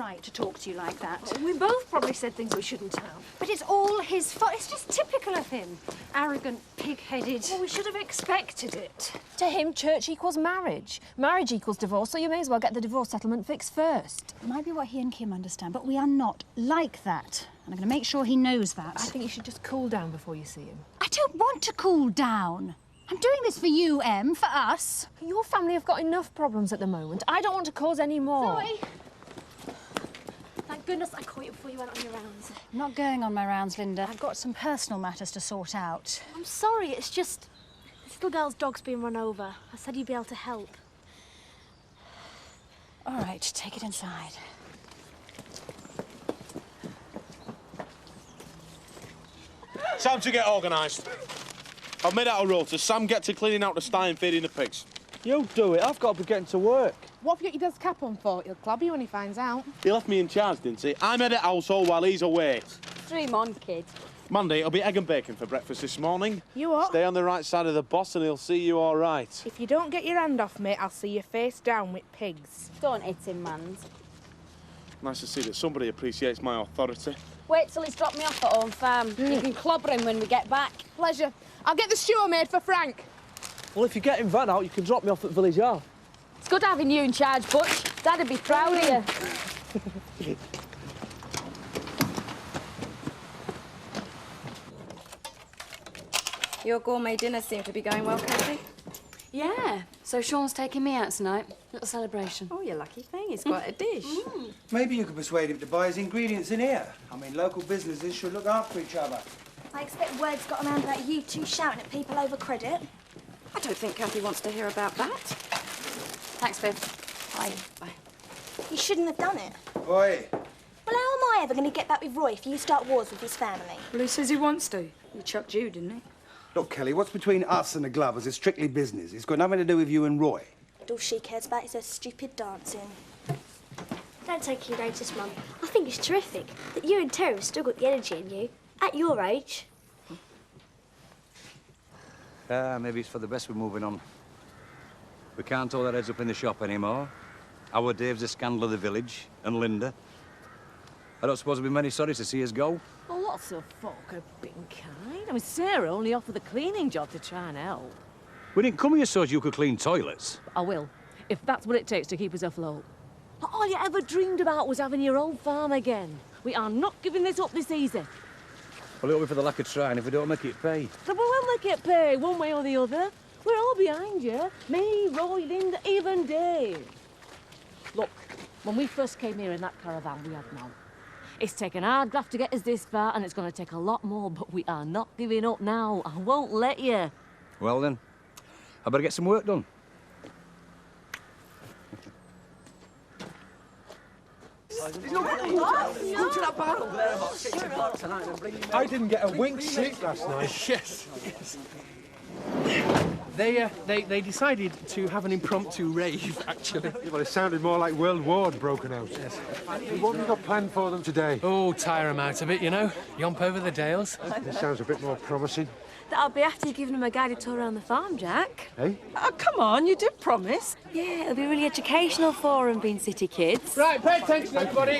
right to talk to you like that. Well, we both probably said things we shouldn't have. But it's all his fault. It's just typical of him. Arrogant, pig-headed. Well, we should have expected it. To him, church equals marriage. Marriage equals divorce, so you may as well get the divorce settlement fixed first. It might be what he and Kim understand, but we are not like that. And I'm going to make sure he knows that. I think you should just cool down before you see him. I don't want to cool down. I'm doing this for you, Em, for us. Your family have got enough problems at the moment. I don't want to cause any more. Zoe! Thank goodness I caught you before you went on your rounds. I'm not going on my rounds, Linda. I've got some personal matters to sort out. I'm sorry, it's just... this little girl's dog's been run over. I said you'd be able to help. All right, take it inside. Time to get organised. I've made out a rota. Sam, get to cleaning out the sty and feeding the pigs. You do it. I've got to be getting to work. What have you got your dad's cap on for? He'll club you when he finds out. He left me in charge, didn't he? I'm head of household while he's away. Dream on, kid. Monday, it'll be egg and bacon for breakfast this morning. You what? Stay on the right side of the boss and he'll see you all right. If you don't get your hand off me, I'll see you face down with pigs. Don't hit him, mans. Nice to see that somebody appreciates my authority. Wait till he's dropped me off at home farm. You can clobber him when we get back. Pleasure. I'll get the stew made for Frank. Well, if you're getting Van out, you can drop me off at Village Yard. It's good having you in charge, Butch. Dad'd be proud of you. Your gourmet dinner seemed to be going well, Kathy. Yeah, so Sean's taking me out tonight. Little celebration. Oh, you lucky thing. It's quite a dish. Maybe you could persuade him to buy his ingredients in here. I mean, local businesses should look after each other. I expect word's got around about you two shouting at people over credit. I don't think Kathy wants to hear about that. Thanks, Viv. Bye. Bye. You shouldn't have done it. Oi! Well, how am I ever going to get back with Roy if you start wars with his family? Well, he says he wants to. He chucked you, didn't he? Look, Kelly, what's between us and the Glovers is strictly business. It's got nothing to do with you and Roy. All she cares about is her stupid dancing. Don't take your notice, Mum. I think it's terrific that you and Terry have still got the energy in you, at your age. Maybe it's for the best we're moving on. We can't hold our heads up in the shop anymore. Our Dave's a scandal of the village, and Linda. I don't suppose there'll be many sorry to see us go. Well, lots of folk have been kind. I mean, Sarah only offered the cleaning job to try and help. We didn't come here so you could clean toilets. I will, if that's what it takes to keep us afloat. All you ever dreamed about was having your old farm again. We are not giving this up this easy. Well, it'll be for the lack of trying if we don't make it pay. So we'll make it pay, one way or the other. We're all behind you. Me, Roy, Linda, even Dave. Look, when we first came here in that caravan, we had none. It's taken hard graft to get us this far, and it's going to take a lot more, but we are not giving up now. I won't let you. Well, then, I better get some work done. I didn't get a wink's sleep last night. Yes. They decided to have an impromptu rave, actually. Well, it sounded more like World War had broken out. Yes. What have you got planned for them today? Oh, tire them out a bit, you know. Yomp over the dales. This sounds a bit more promising. That'll be after you've given them a guided tour around the farm, Jack. Hey? Oh, come on, you did promise. Yeah, it'll be really educational for them, being city kids. Right, pay attention, everybody.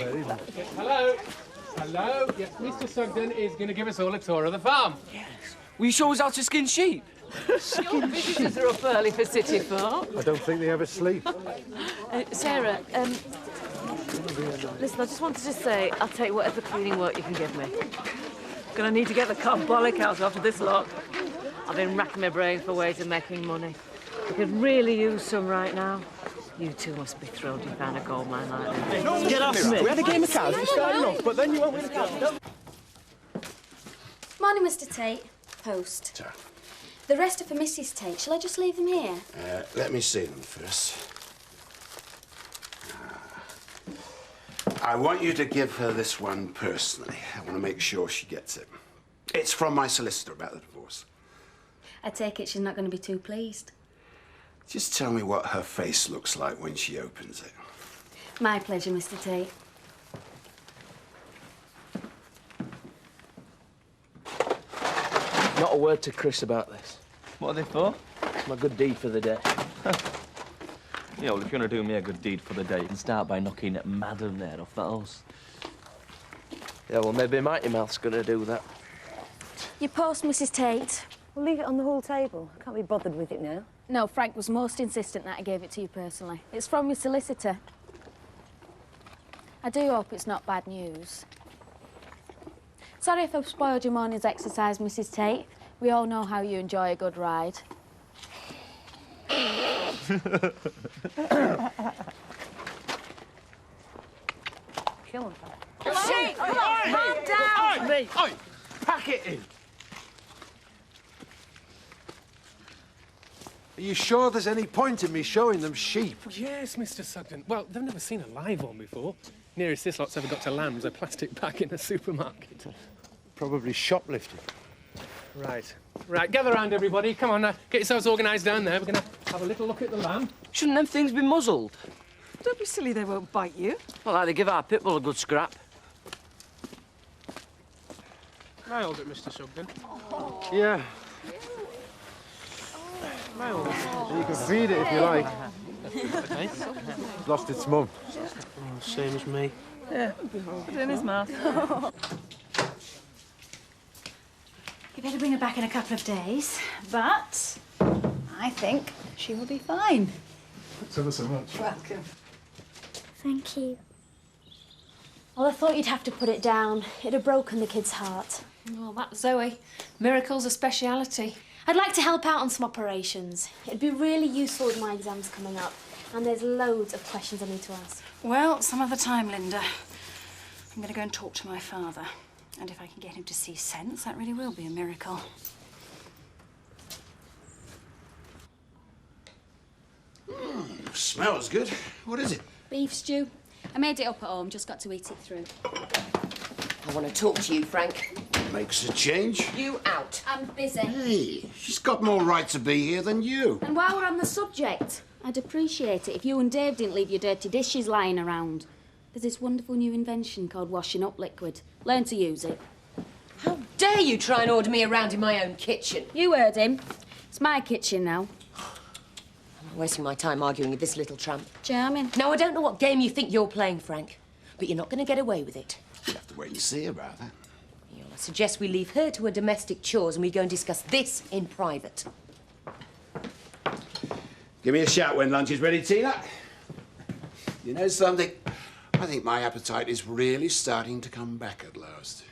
Hello. Hello. Yes, Mr. Sugden is going to give us all a tour of the farm. Yes. Will you show us how to skin sheep? Your visitors are up early for city folk. I don't think they ever sleep. Sarah, listen, I just wanted to say I'll take whatever cleaning work you can give me. Gonna need to get the carbolic out after this lot. I've been racking my brain for ways of making money. We could really use some right now. You two must be thrilled you found a gold mine like this. Get off me. We had a game of cards, we started off, but then you won't win a card. Morning, Mr. Tate. Post. Sir. The rest are for Mrs. Tate. Shall I just leave them here? Let me see them first. I want you to give her this one personally. I want to make sure she gets it. It's from my solicitor about the divorce. I take it she's not going to be too pleased. Just tell me what her face looks like when she opens it. My pleasure, Mr. Tate. Not a word to Chris about this. What are they for? It's my good deed for the day. Yeah, well, if you want to do me a good deed for the day, you can start by knocking Madam there off that horse. Yeah, well, maybe Mighty Mouth's going to do that. Your post, Mrs. Tate. We'll leave it on the hall table. I can't be bothered with it now. No, Frank was most insistent that I gave it to you personally. It's from your solicitor. I do hope it's not bad news. Sorry if I've spoiled your morning's exercise, Mrs. Tate. We all know how you enjoy a good ride. Kill him. Shit! Come on, calm down! Oi! Pack it in! Are you sure there's any point in me showing them sheep? Yes, Mr. Sugden. Well, they've never seen a live one before. Nearest this lot's ever got to lamb's a plastic bag in a supermarket. Probably shoplifting. Right. Right, gather round, everybody. Come on now. Get yourselves organised down there. We're going to have a little look at the lamb. Shouldn't them things be muzzled? Don't be silly, they won't bite you. Well, like they give our pitbull a good scrap. Can I hold it, Mr. Sugden? Yeah. Can I hold it? You can feed it if you like. Okay. It's lost its mum. Oh, same as me. Yeah, put it in his mouth. You better bring her back in a couple of days, but I think she will be fine. Thanks ever so much. Welcome. Thank you. Well, I thought you'd have to put it down. It'd have broken the kid's heart. Well, that's Zoe. Miracle's a speciality. I'd like to help out on some operations. It'd be really useful with my exams coming up. And there's loads of questions I need to ask. Well, some other time, Linda. I'm going to go and talk to my father. And if I can get him to see sense, that really will be a miracle. Smells good. What is it? Beef stew. I made it up at home, just got to eat it through. I want to talk to you, Frank. Makes a change. You out. I'm busy. Hey, she's got more right to be here than you. And while we're on the subject, I'd appreciate it if you and Dave didn't leave your dirty dishes lying around. There's this wonderful new invention called washing up liquid. Learn to use it. How dare you try and order me around in my own kitchen? You heard him. It's my kitchen now. I'm wasting my time arguing with this little tramp. Charming. Now, I don't know what game you think you're playing, Frank, but you're not going to get away with it. You have to wait and see about that. I suggest we leave her to her domestic chores and we go and discuss this in private. Give me a shout when lunch is ready, Tina. You know something? I think my appetite is really starting to come back at last.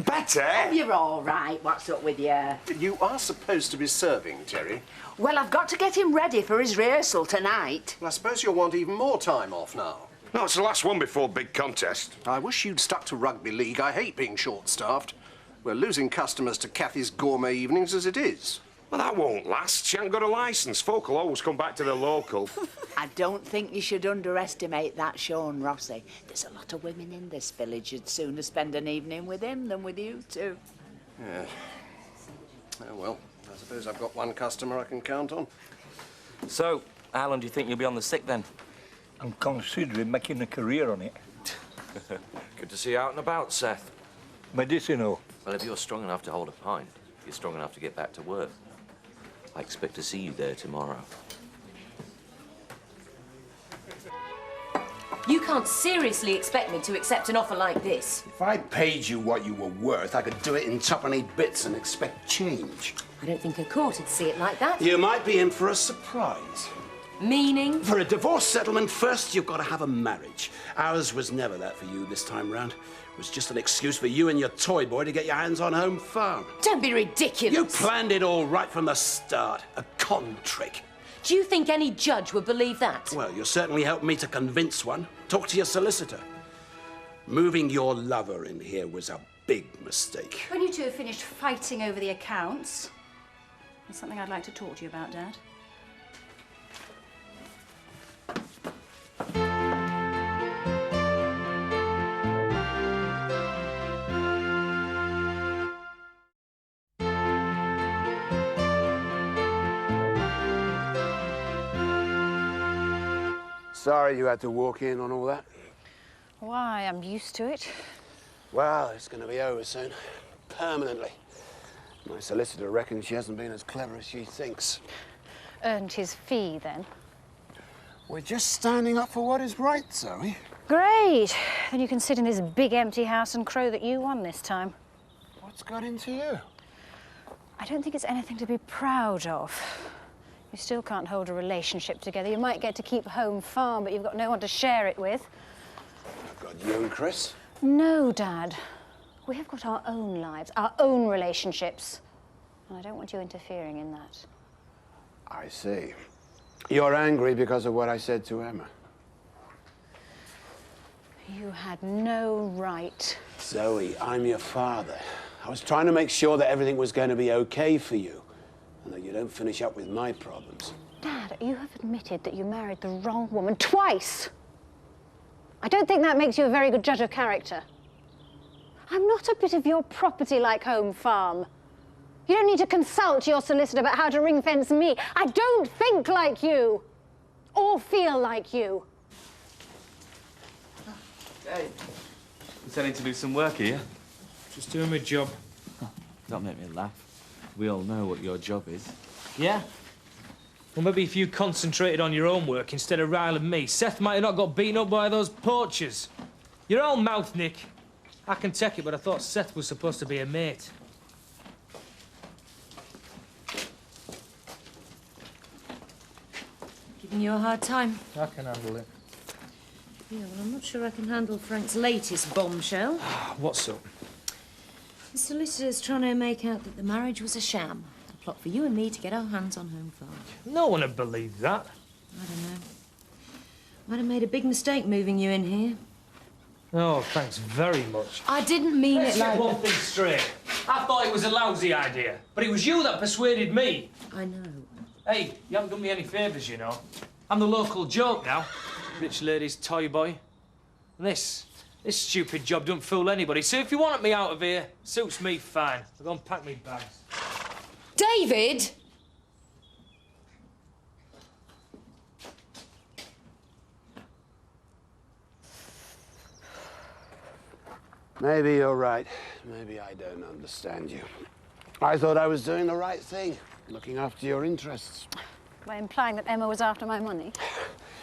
Better? Oh, you're all right. What's up with you? You are supposed to be serving, Terry. Well, I've got to get him ready for his rehearsal tonight. Well, I suppose you'll want even more time off now. No, it's the last one before big contest. I wish you'd stuck to rugby league. I hate being short-staffed. We're losing customers to Kathy's gourmet evenings as it is. Well, that won't last. She hasn't got a licence. Folk will always come back to the local. I don't think you should underestimate that Sean Rossi. There's a lot of women in this village who'd sooner spend an evening with him than with you two. Yeah. Oh, well, I suppose I've got one customer I can count on. So, how long do you think you'll be on the sick then? I'm considering making a career on it. Good to see you out and about, Seth. Medicinal. Well, if you're strong enough to hold a pint, you're strong enough to get back to work. I expect to see you there tomorrow. You can't seriously expect me to accept an offer like this. If I paid you what you were worth, I could do it in twopenny bits and expect change. I don't think a court would see it like that. You might be in for a surprise. Meaning? For a divorce settlement, first you've got to have a marriage. Ours was never that for you this time round. It was just an excuse for you and your toy boy to get your hands on home farm. Don't be ridiculous. You planned it all right from the start. A con trick. Do you think any judge would believe that? Well, you certainly helped me to convince one. Talk to your solicitor. Moving your lover in here was a big mistake. When you two have finished fighting over the accounts, there's something I'd like to talk to you about, Dad. Sorry you had to walk in on all that. Why, I'm used to it. Well, it's going to be over soon. Permanently. My solicitor reckons she hasn't been as clever as she thinks. earned his fee, then. We're just standing up for what is right, Zoe. Great. Then you can sit in this big empty house and crow that you won this time. What's got into you? I don't think it's anything to be proud of. You still can't hold a relationship together. You might get to keep home farm, but you've got no one to share it with. I've got you and Chris. No, Dad. We have got our own lives, our own relationships. And I don't want you interfering in that. I see. You're angry because of what I said to Emma. You had no right. Zoe, I'm your father. I was trying to make sure that everything was going to be okay for you and that you don't finish up with my problems. Dad, you have admitted that you married the wrong woman twice. I don't think that makes you a very good judge of character. I'm not a bit of your property like Home Farm. You don't need to consult your solicitor about how to ring-fence me. I don't think like you or feel like you. Hey, intending to do some work here? Just doing my job. Don't make me laugh. We all know what your job is. Yeah? Well, maybe if you concentrated on your own work instead of riling me, Seth might have not got beaten up by those poachers. Your own mouth, Nick. I can take it, but I thought Seth was supposed to be a mate. Giving you a hard time? I can handle it. Yeah, well, I'm not sure I can handle Frank's latest bombshell. What's up? The solicitor's trying to make out that the marriage was a sham. A plot for you and me to get our hands on Home Farm. No one would believe that. I don't know. Might have made a big mistake moving you in here. Oh, thanks very much. I didn't mean Let's it get like one thing straight. I thought it was a lousy idea, but it was you that persuaded me. I know. Hey, you haven't done me any favours, you know. I'm the local joke now. Rich lady's toy boy. And this stupid job don't fool anybody. So if you want me out of here, suits me fine. I'll go and pack me bags. David! Maybe you're right. Maybe I don't understand you. I thought I was doing the right thing, looking after your interests. By implying that Emma was after my money.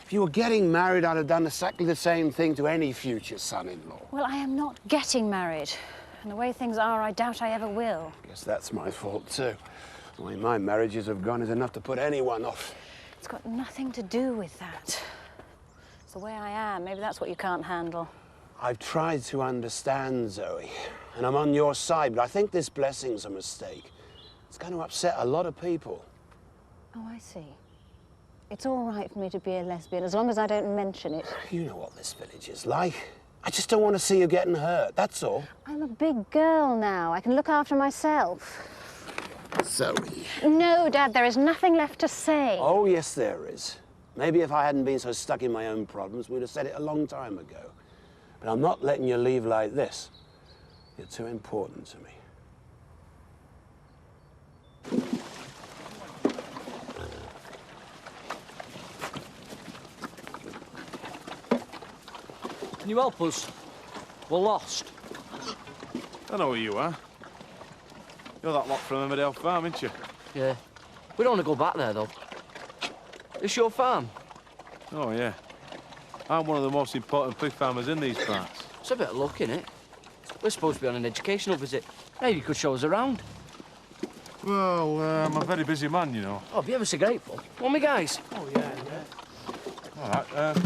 If you were getting married, I'd have done exactly the same thing to any future son-in-law. Well, I am not getting married. And the way things are, I doubt I ever will. Guess that's my fault, too. The way my marriages have gone is enough to put anyone off. It's got nothing to do with that. It's the way I am. Maybe that's what you can't handle. I've tried to understand, Zoe, and I'm on your side, but I think this blessing's a mistake. It's going to upset a lot of people. Oh, I see. It's all right for me to be a lesbian, as long as I don't mention it. You know what this village is like. I just don't want to see you getting hurt, that's all. I'm a big girl now. I can look after myself. Zoe. No, Dad, there is nothing left to say. Oh, yes, there is. Maybe if I hadn't been so stuck in my own problems, we'd have said it a long time ago. But I'm not letting you leave like this. You're too important to me. Can you help us? We're lost. I know who you are. You're that lot from Emmerdale Farm, ain't you? Yeah. We don't want to go back there, though. It's your farm. Oh, yeah. I'm one of the most important pig farmers in these parts. It's a bit of luck, innit? We're supposed to be on an educational visit. Maybe you could show us around. Well, I'm a very busy man, you know. Oh, be ever so grateful. Want me, guys? Oh, yeah, yeah. All right,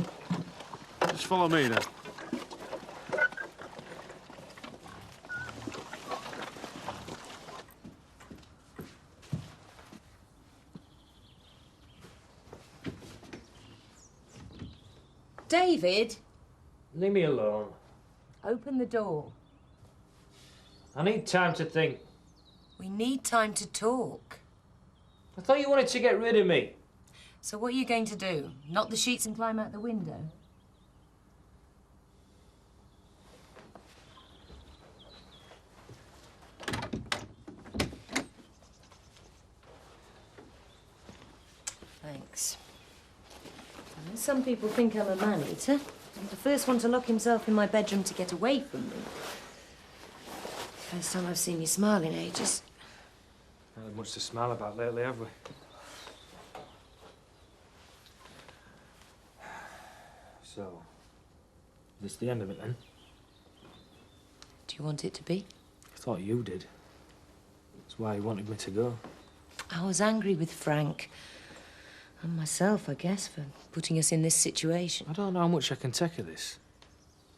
just follow me, then. David, Leave me alone. open the door. I need time to think. We need time to talk. I thought you wanted to get rid of me. So what are you going to do? Knock the sheets and climb out the window? Thanks. Some people think I'm a man-eater. I'm the first one to lock himself in my bedroom to get away from me. First time I've seen you smile in ages. Not had much to smile about lately, have we? So, this the end of it then? Do you want it to be? I thought you did. That's why you wanted me to go. I was angry with Frank. And myself, I guess, for putting us in this situation. I don't know how much I can take of this.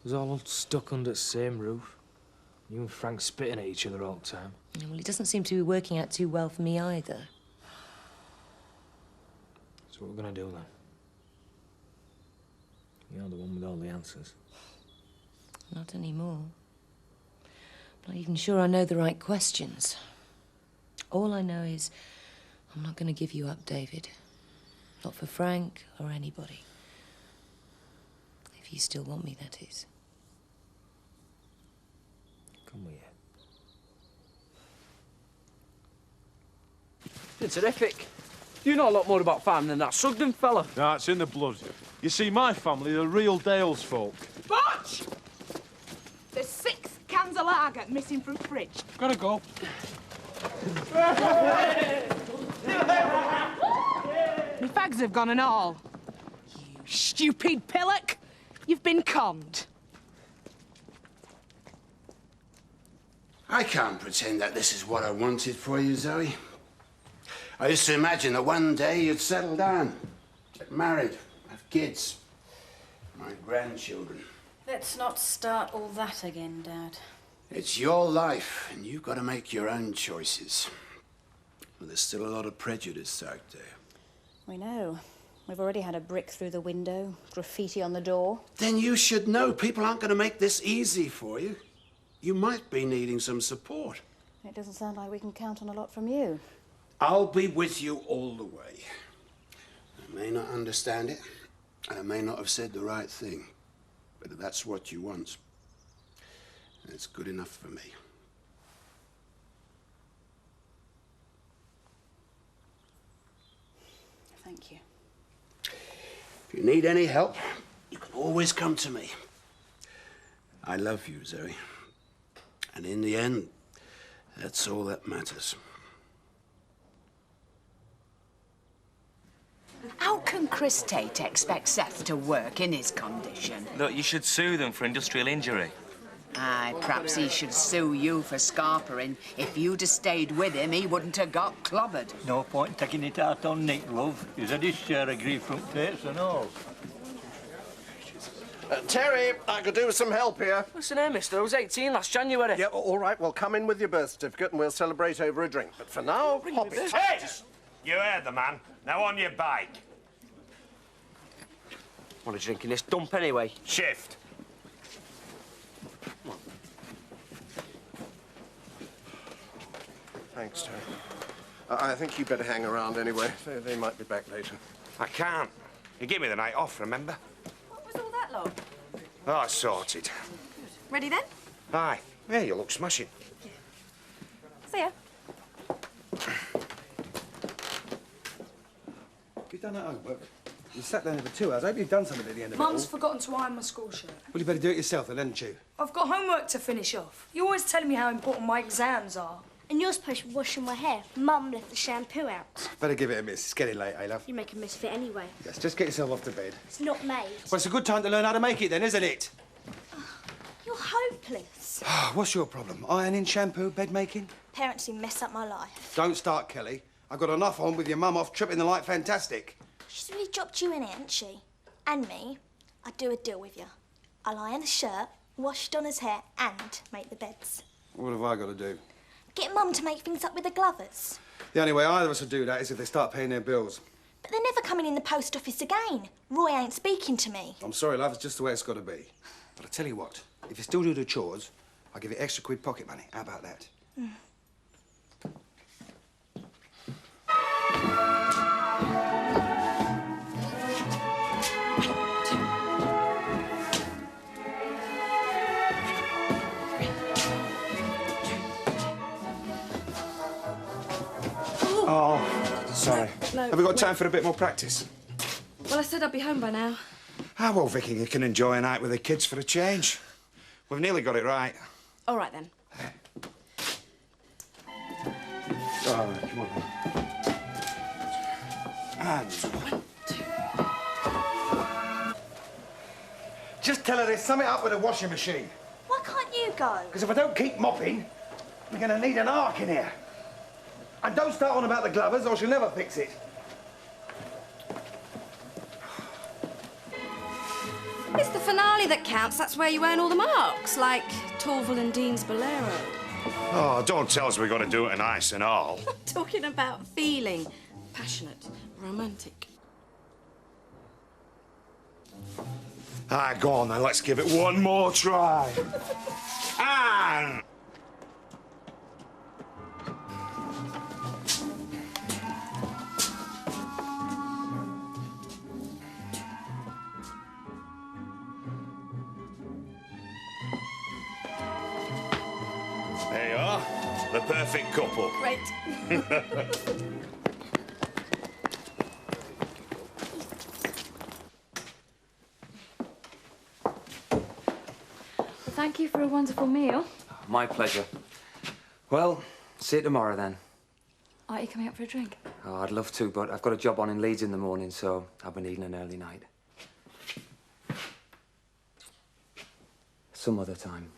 We're all stuck under the same roof. You and Frank spitting at each other all the time. Yeah, well, it doesn't seem to be working out too well for me either. So what we're gonna do then? You're the one with all the answers. Not anymore. Not even sure I know the right questions. All I know is I'm not going to give you up, David. Not for Frank or anybody. If you still want me, that is. Come with you. It's terrific. You know a lot more about farming than that Sugden fella. No, it's in the blood. You see, my family are real Dales folk. Butch! There's 6 cans of lager missing from fridge. Gotta go. My fags have gone and all. You stupid pillock. You've been conned. I can't pretend that this is what I wanted for you, Zoe. I used to imagine that one day you'd settle down, get married, have kids, my grandchildren. Let's not start all that again, Dad. It's your life, and you've got to make your own choices. Well, there's still a lot of prejudice out there. We know. We've already had a brick through the window, graffiti on the door. Then you should know people aren't going to make this easy for you. You might be needing some support. It doesn't sound like we can count on a lot from you. I'll be with you all the way. I may not understand it, and I may not have said the right thing, but if that's what you want, it's good enough for me. Thank you. If you need any help, you can always come to me. I love you, Zoe. And in the end, that's all that matters. How can Chris Tate expect Seth to work in his condition? Look, you should sue them for industrial injury. Aye, perhaps he should sue you for scarpering. If you'd have stayed with him, he wouldn't have got clobbered. No point taking it out on Nick, love. He's had his share of grief from Tates and all. Terry, I could do with some help here. Listen here, mister. I was 18 last January. Yeah, all right. Well, come in with your birth certificate and we'll celebrate over a drink. But for now, hop it. Hey! You heard the man. Now on your bike. Want a drink in this dump anyway? Shift. Thanks, Terry. I think you better hang around anyway. They might be back later. I can't. You gave me the night off, remember? What was all that long? Oh, sorted. Ready then? Aye. Yeah, you look smashing. See ya. You've done that homework. You sat down for 2 hours. I hope you've done something at the end of it all. Mum's forgotten to iron my school shirt. Well, you better do it yourself then, hadn't you? I've got homework to finish off. You're always telling me how important my exams are. And you're supposed to be washing my hair. Mum left the shampoo out. Better give it a miss. It's getting late, eh, love? You make a misfit anyway. Yes, just get yourself off to bed. It's not made. Well, it's a good time to learn how to make it then, isn't it? You're hopeless. What's your problem? Ironing, shampoo, bed making? Parents who mess up my life. Don't start, Kelly. I've got enough on with your mum off tripping the light fantastic. She's really dropped you in it, hasn't she? And me. I'd do a deal with you. I'll iron the shirt, wash Donna's hair, and make the beds. What have I got to do? Get Mum to make things up with the Glovers. The only way either of us will do that is if they start paying their bills. But they're never coming in the post office again. Roy ain't speaking to me. I'm sorry, love, it's just the way it's got to be. But I tell you what, if you still do the chores, I'll give you extra quid pocket money. How about that? Oh, sorry. No, Have we got wait. time for a bit more practice? Well, I said I'd be home by now. Ah, well, Vicky, you can enjoy a night with the kids for a change. We've nearly got it right. All right, then. All right, come on. And... Just tell her there's something up with the washing machine. Why can't you go? Because if I don't keep mopping, we're going to need an arc in here. And don't start on about the glovers or she'll never fix it. It's the finale that counts. That's where you earn all the marks, like Torval and Dean's Bolero. Oh, don't tell us we've got to do it in ice and all. Talking about feeling. Passionate, romantic. Ah, go on then, let's give it one more try. And... There you are, the perfect couple. Great. Thank you for a wonderful meal. My pleasure. Well, see you tomorrow then. Are you coming up for a drink? Oh, I'd love to, but I've got a job on in Leeds in the morning, so I'll be needing an early night. Some other time.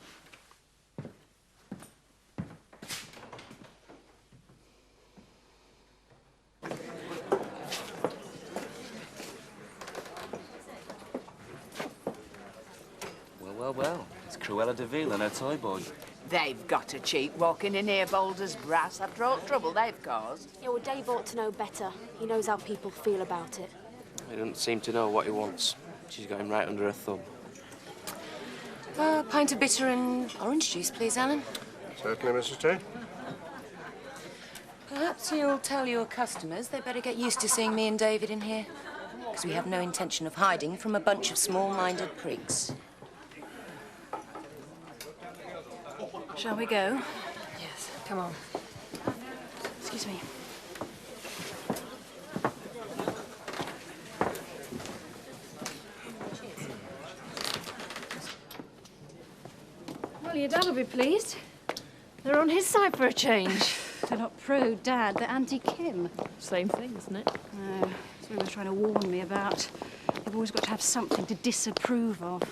Well, it's Cruella de Vil and her toy boy. They've got a cheek walking in here bold as brass after all the trouble they've caused. Yeah, well, Dave ought to know better. He knows how people feel about it. He doesn't seem to know what he wants. She's got him right under her thumb. A pint of bitter and orange juice, please, Alan. Certainly, Mrs. T. Perhaps you'll tell your customers they better get used to seeing me and David in here. Because we have no intention of hiding from a bunch of small-minded prigs. Shall we go? Yes, come on. Excuse me. Well, your dad will be pleased. They're on his side for a change. They're not pro-Dad, they're anti-Kim. Same thing, isn't it? No, that's what they were trying to warn me about. They've always got to have something to disapprove of.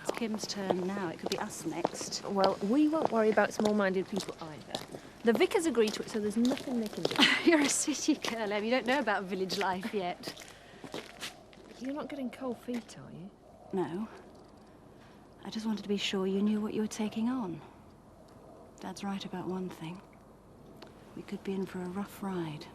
It's Kim's turn now. It could be us next. Well, we won't worry about small-minded people either. The vicars agreed to it, so there's nothing they can do. You're a city girl, Em. You don't know about village life yet. You're not getting cold feet, are you? No. I just wanted to be sure you knew what you were taking on. Dad's right about one thing. We could be in for a rough ride.